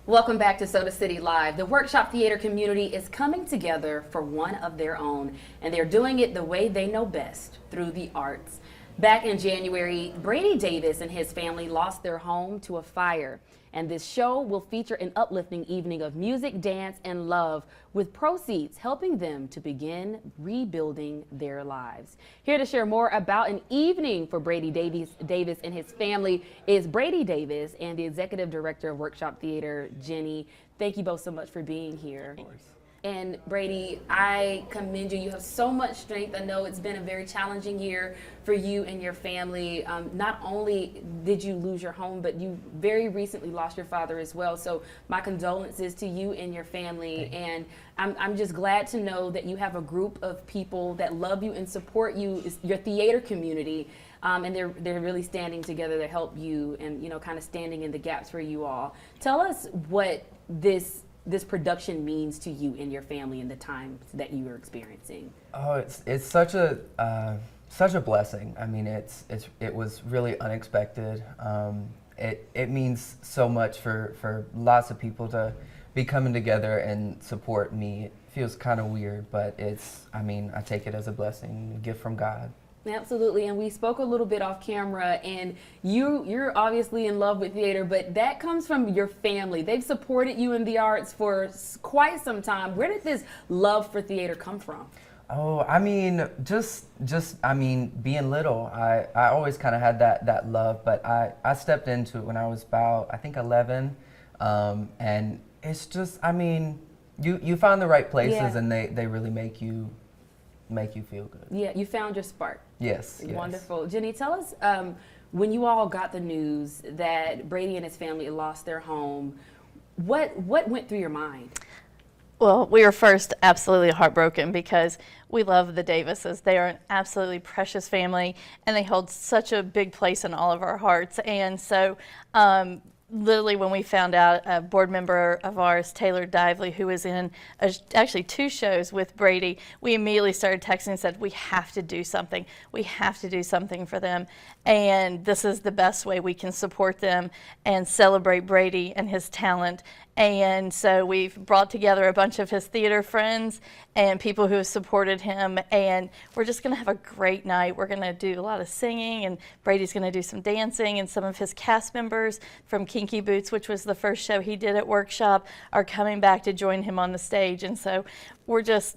Welcome back to Soda City Live. The workshop theater community is coming together for one of their own, and they're doing it the way they know best, through the arts. Back in January, Brady Davis and his family lost their home to a fire, and this show will feature an uplifting evening of music, dance, and love, with proceeds helping them to begin rebuilding their lives. Here to share more about an evening for Brady Davis and his family is Brady Davis and the Executive Director of Workshop Theater, Jenny. Thank you both so much for being here. Of course. And Brady, I commend you. You have so much strength. I know it's been a very challenging year for you and your family. Not only did you lose your home, but you very recently lost your father as well. So my condolences to you and your family. And I'm just glad to know that you have a group of people that love you and support you, your theater community. And they're really standing together to help you and, you know, kind of standing in the gaps for you all. Tell us what this production means to you and your family in the times that you are experiencing. Oh, it's such a blessing. I mean, it was really unexpected. It means so much for lots of people to be coming together and support me. It feels kind of weird, but I take it as a blessing, a gift from God. Absolutely, and we spoke a little bit off camera, and you're obviously in love with theater, but that comes from your family. They've supported you in the arts for quite some time. Where did this love for theater come from? Oh, I mean, just being little, I always kind of had that love, but I stepped into it when I was about, I think, 11, and it's just, you find the right places, and they really make you feel good. Yeah, you found your spark. Yes. Wonderful. Jenny, tell us, when you all got the news that Brady and his family lost their home, what went through your mind? Well, we were first absolutely heartbroken because we love the Davises. They are an absolutely precious family, and they hold such a big place in all of our hearts. And so, literally when we found out, a board member of ours, Taylor Dively, who was in actually 2 shows with Brady, we immediately started texting and said, we have to do something. We have to do something for them. And this is the best way we can support them and celebrate Brady and his talent. And so we've brought together a bunch of his theater friends and people who have supported him, and we're just going to have a great night. We're going to do a lot of singing, and Brady's going to do some dancing, and some of his cast members from Kinky Boots, which was the first show he did at Workshop, are coming back to join him on the stage. And so we're just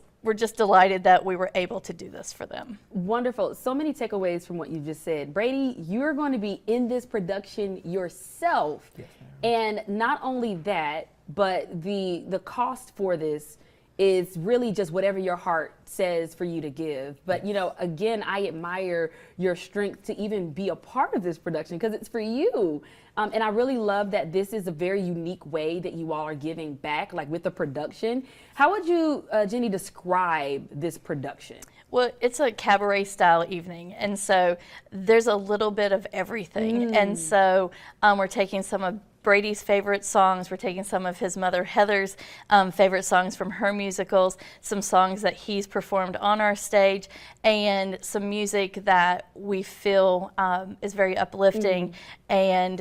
delighted that we were able to do this for them. Wonderful. So many takeaways from what you just said. Brady, you're going to be in this production yourself. Yes, and not only that, but the cost for this is really just whatever your heart says for you to give. But, you know, again, I admire your strength to even be a part of this production because it's for you. And I really love that this is a very unique way that you all are giving back, like with the production. How would you, Jenny, describe this production? Well, it's a cabaret style evening, and so there's a little bit of everything. And so we're taking some of Brady's favorite songs. We're taking some of his mother Heather's favorite songs from her musicals, some songs that he's performed on our stage, and some music that we feel is very uplifting and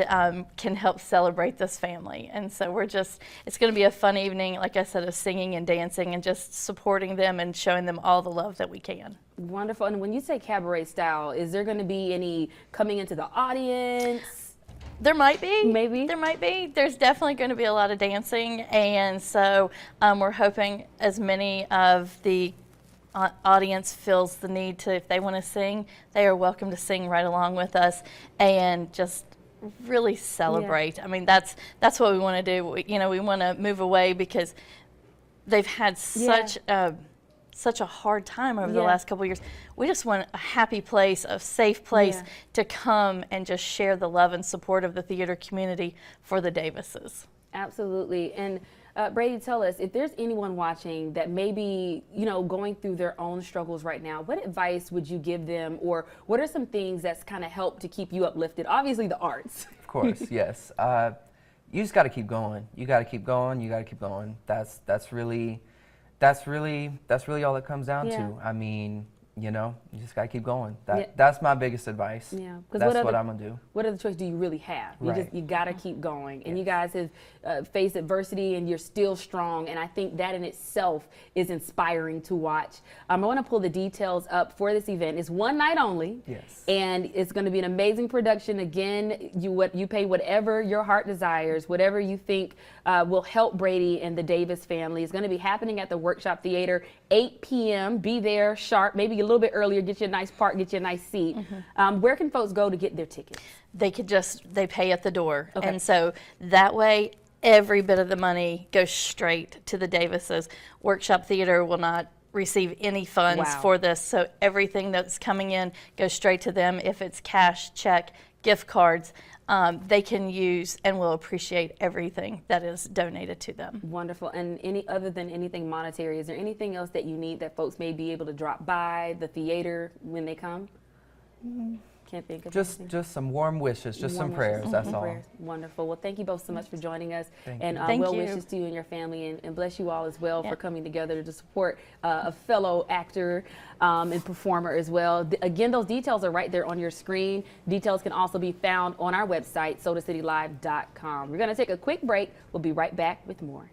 can help celebrate this family. And so it's going to be a fun evening, like I said, of singing and dancing and just supporting them and showing them all the love that we can. Wonderful. And when you say cabaret style, is there going to be any coming into the audience? There might be. Maybe. There might be. There's definitely going to be a lot of dancing, and so we're hoping as many of the audience feels the need to, if they want to sing, they are welcome to sing right along with us and just really celebrate. Yeah. I mean, that's what we want to do. We want to move away because they've had such a hard time over the last couple of years. We just want a happy place, a safe place to come and just share the love and support of the theater community for the Davises. Absolutely. And Brady, tell us, if there's anyone watching that may be, going through their own struggles right now, what advice would you give them, or what are some things that's kind of helped to keep you uplifted? Obviously the arts. Of course, yes. You just got to keep going. You got to keep going. You got to keep going. That's really all it comes down to. I mean, you just got to keep going. Yeah. That's my biggest advice. Yeah, That's what I'm going to do. What other choice do you really have? Right. You got to keep going. And Yes. you guys have faced adversity, and you're still strong. And I think that in itself is inspiring to watch. I want to pull the details up for this event. It's one night only. Yes. And it's going to be an amazing production. Again, you pay whatever your heart desires, whatever you think will help Brady and the Davis family. It's going to be happening at the Workshop Theater, 8 p.m. Be there sharp, maybe a little bit earlier, get you a nice park, get you a nice seat. Where can folks go to get their tickets? They pay at the door. Okay. And so that way, every bit of the money goes straight to the Davises. Workshop Theater will not receive any funds Wow. for this. So everything that's coming in goes straight to them. If it's cash, check, gift cards, they can use and will appreciate everything that is donated to them. Wonderful. And other than anything monetary, is there anything else that you need that folks may be able to drop by the theater when they come? Can't think of anything. Just some warm wishes, just some Warm prayers, wishes that's and all. prayers. Wonderful. Well, thank you both so much for joining us. Thank and you. Thank well you. wishes to you and your family, and bless you all as well Yeah. for coming together to support a fellow actor and performer as well. Again, those details are right there on your screen. Details can also be found on our website, sodacitylive.com. We're going to take a quick break. We'll be right back with more.